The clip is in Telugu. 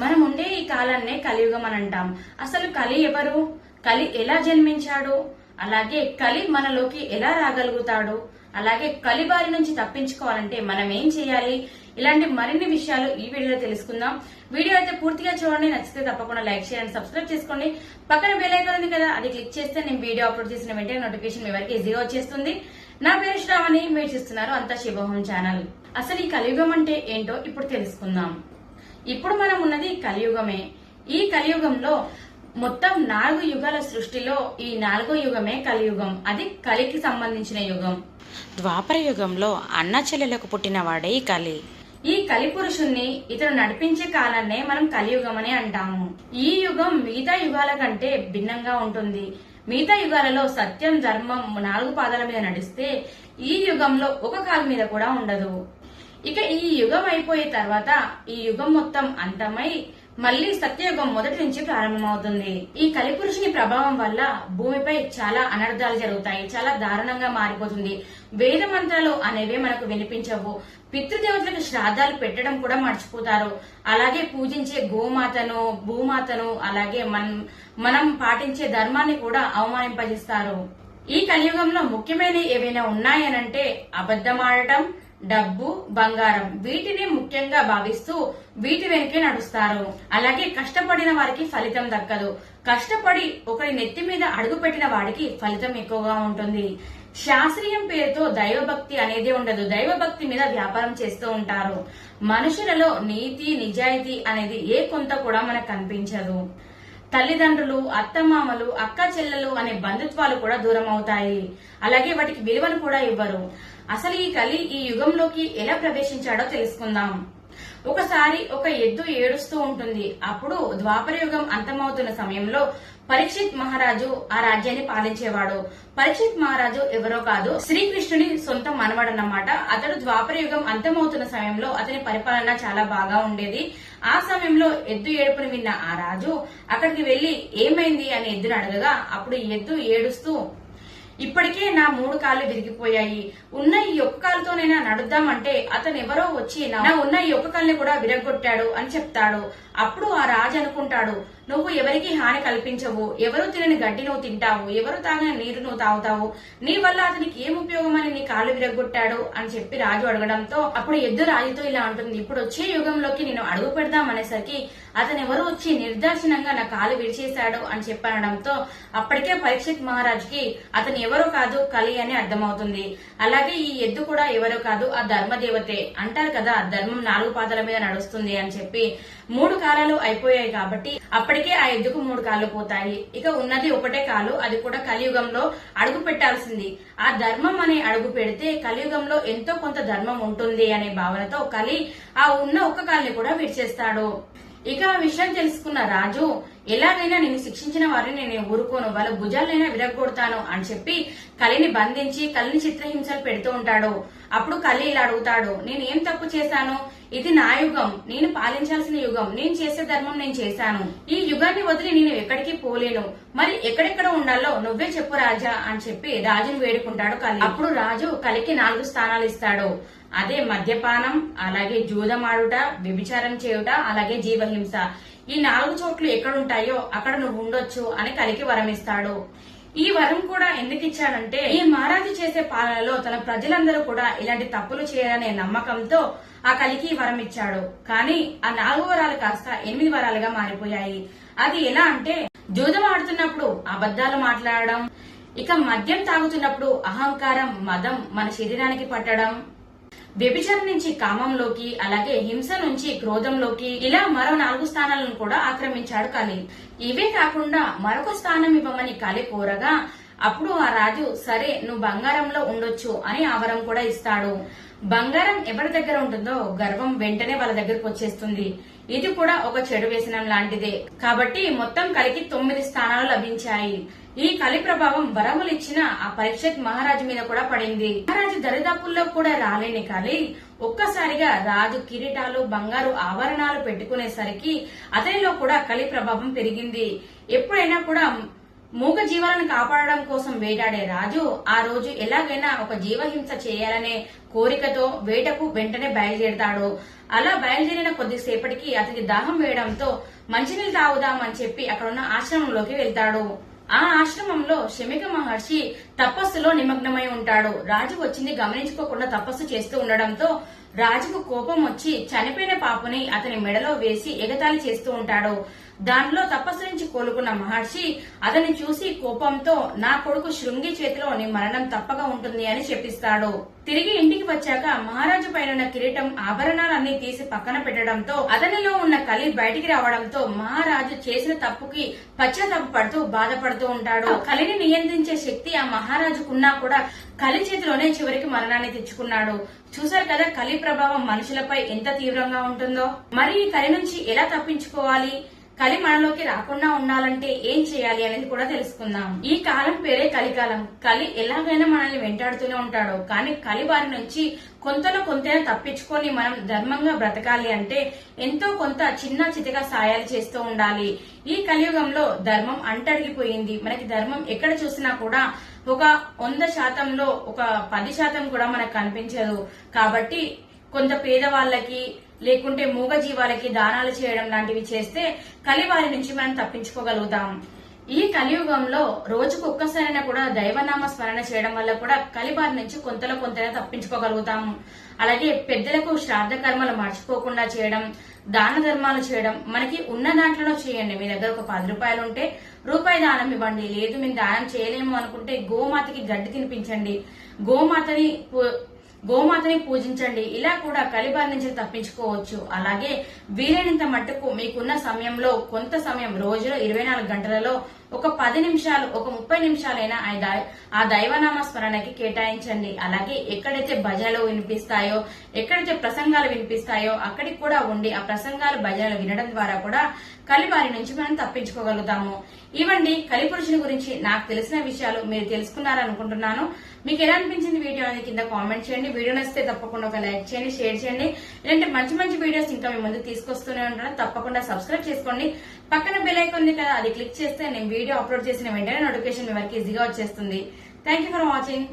మనం ఉండే ఈ కాలాన్నే కలియుగం అని అంటాం. అసలు కలి ఎవరు, కలి ఎలా జన్మించాడు, అలాగే కలి మనలోకి ఎలా రాగలుగుతాడు, అలాగే కలి బారి నుంచి తప్పించుకోవాలంటే మనం ఏం చేయాలి, ఇలాంటి మరిన్ని విషయాలు ఈ వీడియోలో తెలుసుకుందాం. వీడియో అయితే పూర్తిగా చూడండి. నచ్చితే తప్పకుండా లైక్ చేయండి, సబ్స్క్రైబ్ చేసుకోండి. పక్కన బెల్ ఐకాన్ ఉంది కదా, అది క్లిక్ చేస్తే నేను వీడియో అప్లోడ్ చేసిన వెంటనే నోటిఫికేషన్ మీ వరకు ఈజీగా వచ్చేస్తుంది. నా పేరు శ్రావణి, మీరు చూస్తున్నారు అంతా శుభహోం ఛానల్. అసలు ఈ కలియుగం అంటే ఏంటో ఇప్పుడు తెలుసుకుందాం. ఇప్పుడు మనం ఉన్నది కలియుగమే. ఈ కలియుగంలో మొత్తం 4 యుగాల సృష్టిలో ఈ 4వ యుగమే కలియుగం. అది కలికి సంబంధించిన యుగం. ద్వాపర యుగంలో అన్న చెల్లెలకు పుట్టినవాడే ఈ కలి. ఈ కలి పురుషుణ్ణి ఇతను నడిపించే కాలాన్నే మనం కలియుగం అని అంటాము. ఈ యుగం మిగతా యుగాల కంటే భిన్నంగా ఉంటుంది. మిగతా యుగాలలో సత్యం, ధర్మం 4 పాదాల మీద నడిస్తే ఈ యుగంలో ఒక కాలు మీద కూడా ఉండదు. ఇక ఈ యుగం అయిపోయే తర్వాత ఈ యుగం మొత్తం అంతమై మళ్లీ సత్యయుగం మొదటి నుంచి ప్రారంభమవుతుంది. ఈ కలిపురుషుని ప్రభావం వల్ల భూమిపై చాలా అనర్థాలు జరుగుతాయి. చాలా దారుణంగా మారిపోతుంది. వేద మంత్రాలు అనేవి మనకు వినిపించవు. పితృదేవతలకు శ్రాద్ధాలు పెట్టడం కూడా మర్చిపోతారు. అలాగే పూజించే గోమాతను, భూమాతను, అలాగే మనం పాటించే ధర్మాన్ని కూడా అవమానింపజేస్తారు. ఈ కలియుగంలో ముఖ్యమైన ఏవైనా ఉన్నాయనంటే అబద్ధమాడటం, డబ్బు, బంగారం, వీటిని ముఖ్యంగా భావిస్తూ వీటి వెనకే నడుస్తారు. అలాగే కష్టపడిన వారికి ఫలితం దక్కదు. కష్టపడి ఒకరి నెత్తి మీద అడుగు పెట్టిన వాడికి ఫలితం ఎక్కువగా ఉంటుంది. శాస్త్రీయం పేరుతో దైవభక్తి అనేది ఉండదు. దైవభక్తి మీద వ్యాపారం చేస్తూ ఉంటారు. మనుషులలో నీతి, నిజాయితీ అనేది ఏ కొంత కూడా మనకు కనిపించదు. తల్లిదండ్రులు, అత్తమామలు, అక్క చెల్లెలు అనే బంధుత్వాలు కూడా దూరం అవుతాయి. అలాగే వాటికి విలువను కూడా ఇవ్వరు. అసలు ఈ కలి ఈ యుగంలోకి ఎలా ప్రవేశించాడో తెలుసుకుందాం. ఒకసారి ఒక ఎద్దు ఏడుస్తూ ఉంటుంది. అప్పుడు ద్వాపర యుగం అంతమవుతున్న సమయంలో పరీక్షిత్ మహారాజు ఆ రాజ్యాన్ని పాలించేవాడు. పరీక్షిత్ మహారాజు ఎవరో కాదు, శ్రీకృష్ణుని సొంత మనవడన్నమాట. అతడు ద్వాపర యుగం అంతమవుతున్న సమయంలో అతని పరిపాలన చాలా బాగా ఉండేది. ఆ సమయంలో ఎద్దు ఏడుపుని విన్న ఆ రాజు అక్కడికి వెళ్లి ఏమైంది అని ఎద్దును అడగగా అప్పుడు ఎద్దు ఏడుస్తూ, ఇప్పటికే నా 3 కాళ్ళు విరిగిపోయాయి, ఉన్న ఈ ఒక్క కాలుతోనైనా నడుద్దామంటే అతను ఎవరో వచ్చి నా ఉన్న ఈ ఒక్క కాళ్ళని కూడా విరగొట్టాడు అని చెప్తాడు. అప్పుడు ఆ రాజు అనుకుంటాడు, నువ్వు ఎవరికి హాని కల్పించవు, ఎవరు తినని గడ్డి నువ్వు తింటావు, ఎవరు తాగిన నీరు నువ్వు తాగుతావు, నీ వల్ల అతనికి ఏం ఉపయోగం అని నీ కాళ్ళు విరగొట్టాడు అని చెప్పి రాజు అడగడంతో అప్పుడు ఎద్దు రాజుతో ఇలా అంటుంది, ఇప్పుడు వచ్చే యుగంలోకి నేను అడుగు పెడదాం అనేసరికి అతను ఎవరు వచ్చి నిర్దాక్షిణంగా నా కాలు విడిచేశాడు అని చెప్పనడంతో అప్పటికే పరీక్షిత్ మహారాజుకి అతను ఎవరో కాదు, కలి అని అర్థమవుతుంది. అలాగే ఈ ఎద్దు కూడా ఎవరో కాదు, ఆ ధర్మదేవతే. అంటారు కదా, ధర్మం 4 పాదాల మీద నడుస్తుంది అని చెప్పి. 3 కాలాలు అయిపోయాయి కాబట్టి అప్పటికే ఆ ఎద్దుకు 3 కాళ్ళు పోతాయి. ఇక ఉన్నది ఒకటే కాలు, అది కూడా కలియుగంలో అడుగు పెట్టాల్సింది. ఆ ధర్మం అనే అడుగు పెడితే కలియుగంలో ఎంతో కొంత ధర్మం ఉంటుంది అనే భావనతో కలి ఆ ఉన్న ఒక్క కాల్ని కూడా విడిచేస్తాడు. ఇక ఆ విషయం తెలుసుకున్న రాజు, ఎలాగైనా నేను శిక్షించిన వారిని నేను ఊరుకోను, వాళ్ళ భుజాలైనా విరగొడతాను అని చెప్పి కలిని బంధించి కలిని చిత్రహింసలు పెడుతూ ఉంటాడు. అప్పుడు కలి ఇలా అడుగుతాడు, నేను ఏం తప్పు చేశాను, ఇది నా యుగం, నేను పాలించాల్సిన యుగం, నేను చేసే ధర్మం నేను చేశాను, ఈ యుగాన్ని వదిలి నేను ఎక్కడికి పోలేను, మరి ఎక్కడెక్కడ ఉండాలో నువ్వే చెప్పు రాజా అని చెప్పి రాజును వేడుకుంటాడు కలి. అప్పుడు రాజు కలికి 4 స్థానాలు ఇస్తాడు. అదే మద్యపానం, అలాగే జూదమాడుట, వ్యభిచారం చేయుట, అలాగే జీవహింస. ఈ 4 చోట్లు ఎక్కడుంటాయో అక్కడ నువ్వు ఉండొచ్చు అని కలికి వరం ఇస్తాడు. ఈ వరం కూడా ఎందుకు ఇచ్చాడంటే ఈ మహారాజు చేసే పాలనలో తన ప్రజలందరూ కూడా ఇలాంటి తప్పులు చేయాలనే నమ్మకంతో ఆ కలికి వరం ఇచ్చాడు. కానీ ఆ 4 వరాలు కాస్త 8 వరాలుగా మారిపోయాయి. అది ఎలా అంటే, జూదం ఆడుతున్నప్పుడు అబద్ధాలు మాట్లాడడం, ఇక మద్యం తాగుతున్నప్పుడు అహంకారం, మదం మన శరీరానికి పట్టడం, వ్యభిచారం నుంచి కామంలోకి, అలాగే హింస నుంచి క్రోధంలోకి, ఇలా మరో 4 స్థానాలను కూడా ఆక్రమించాడు కలి. ఇవే కాకుండా మరొక స్థానం ఇవ్వమని కలి కోరగా అప్పుడు ఆ రాజు, సరే నువ్వు బంగారంలో ఉండొచ్చు అని ఆ వరం కూడా ఇస్తాడు. బంగారం ఎవరి దగ్గర ఉంటుందో గర్వం వెంటనే వాళ్ళ దగ్గరకు వచ్చేస్తుంది. ఇది కూడా ఒక చెడు వ్యసనం లాంటిదే. కాబట్టి మొత్తం కలికి 9 స్థానాలు లభించాయి. ఈ కలి ప్రభావం వరములు ఇచ్చిన ఆ పరీక్షిత్ మహారాజు మీద కూడా పడింది. మహారాజు దరిదాపుల్లో కూడా రాలేని కలి ఒక్కసారిగా రాజు కిరీటాలు, బంగారు ఆభరణాలు పెట్టుకునేసరికి అతనిలో కూడా కలి ప్రభావం పెరిగింది. ఎప్పుడైనా కూడా మూగ జీవాలను కాపాడడం కోసం వేటాడే రాజు ఆ రోజు ఎలాగైనా ఒక జీవహింస చేయాలనే కోరికతో వేటకు వెంటనే బయలుదేరతాడు. అలా బయలుదేరిన కొద్దిసేపటికి అతనికి దాహం వేయడంతో మంచినీళ్ళు తాగుదామని చెప్పి అక్కడున్న ఆశ్రమంలోకి వెళ్తాడు. ఆ ఆశ్రమంలో శమిక మహర్షి తపస్సులో నిమగ్నమై ఉంటాడు. రాజు వచ్చింది గమనించుకోకుండా తపస్సు చేస్తూ ఉండడంతో రాజుకు కోపం వచ్చి చనిపోయిన పాపుని అతని మెడలో వేసి ఎగతాళి చేస్తూ ఉంటాడు. దానిలో తపస్సు నుంచి కోలుకున్న మహర్షి అతన్ని చూసి కోపంతో నా కొడుకు శృంగి చేతిలో నీ మరణం తప్పక ఉంటుంది అని చెప్పిస్తాడు. తిరిగి ఇంటికి వచ్చాక మహారాజు పైన కిరీటం ఆభరణాలన్నీ తీసి పక్కన పెట్టడంతో అతనిలో ఉన్న కలి బయటికి రావడంతో మహారాజు చేసిన తప్పుకి పశ్చాత్తాపడుతూ బాధపడుతూ ఉంటాడు. కలిని నియంత్రించే శక్తి ఆ మహారాజుకున్నా కూడా కలి చేతిలోనే చివరికి మరణాన్ని తెచ్చుకున్నాడు. చూశారు కదా కలి ప్రభావం మనుషులపై ఎంత తీవ్రంగా ఉంటుందో. మరి ఈ కలి నుంచి ఎలా తప్పించుకోవాలి, కలి మనలోకి రాకుండా ఉండాలంటే ఏం చేయాలి అనేది కూడా తెలుసుకుందాం. ఈ కాలం పేరే కలికాలం. కలి ఎలాగైనా మనల్ని వెంటాడుతూనే ఉంటాడు. కానీ కలి వారి నుంచి కొంతలో కొంతైనా తప్పించుకొని మనం ధర్మంగా బ్రతకాలి అంటే ఎంతో కొంత చిన్న చితగా సాయాలు చేస్తూ ఉండాలి. ఈ కలియుగంలో ధర్మం అంటడిగిపోయింది. మనకి ధర్మం ఎక్కడ చూసినా కూడా ఒక 100%లో ఒక 10% కూడా మనకు కనిపించదు. కాబట్టి కొంత పేదవాళ్ళకి లేకుంటే మూగ జీవాలకి దానాలు చేయడం లాంటివి చేస్తే కలివారి నుంచి మనం తప్పించుకోగలుగుతాం. ఈ కలియుగంలో రోజుకు ఒక్కసారైనా కూడా దైవనామ స్మరణ చేయడం వల్ల కూడా కలివారి నుంచి కొంతలో కొంతైనా తప్పించుకోగలుగుతాము. అలాగే పెద్దలకు శ్రాద్ధ కర్మలు మర్చిపోకుండా చేయడం, దాన ధర్మాలు చేయడం. మనకి ఉన్న దాంట్లో చేయండి. మీ దగ్గర ఒక 10 రూపాయలు ఉంటే రూపాయి దానం ఇవ్వండి. లేదు మేము దానం చేయలేము అనుకుంటే గోమాతకి గడ్డి తినిపించండి, గోమాతని పూజించండి. ఇలా కూడా కలిబారి నుంచి తప్పించుకోవచ్చు. అలాగే వీలైనంత మట్టుకు మీకున్న సమయంలో కొంత సమయం, రోజులో 24 గంటలలో ఒక 10 నిమిషాలు, ఒక 30 నిమిషాలైనా ఆ దైవనామ స్మరణకి కేటాయించండి. అలాగే ఎక్కడైతే భజనలు వినిపిస్తాయో, ఎక్కడైతే ప్రసంగాలు వినిపిస్తాయో అక్కడికి కూడా ఉండి ఆ ప్రసంగాలు భజనలు వినడం ద్వారా కూడా కలిబారి నుంచి మనం తప్పించుకోగలుగుతాము. ఇవ్వండి కలిపురుషుని గురించి నాకు తెలిసిన విషయాలు. మీరు తెలుసుకున్నారనుకుంటున్నాను. మీకు ఎలా అనిపించింది వీడియో అనేది కింద కామెంట్ చేయండి. వీడియో నచ్చితే తప్పకుండా ఒక లైక్ చేయండి, షేర్ చేయండి. ఇలాంటి మంచి మంచి వీడియోస్ ఇంకా మీ ముందు తీసుకొస్తూనే ఉంటాను. తప్పకుండా సబ్స్క్రైబ్ చేసుకోండి. పక్కన బెల్ ఐకాన్ ఉంది కదా, అది క్లిక్ చేస్తే నేను వీడియో అప్లోడ్ చేసిన వెంటనే నోటిఫికేషన్ మీ వరకు ఈజీగా వచ్చేస్తుంది. Thank you for watching.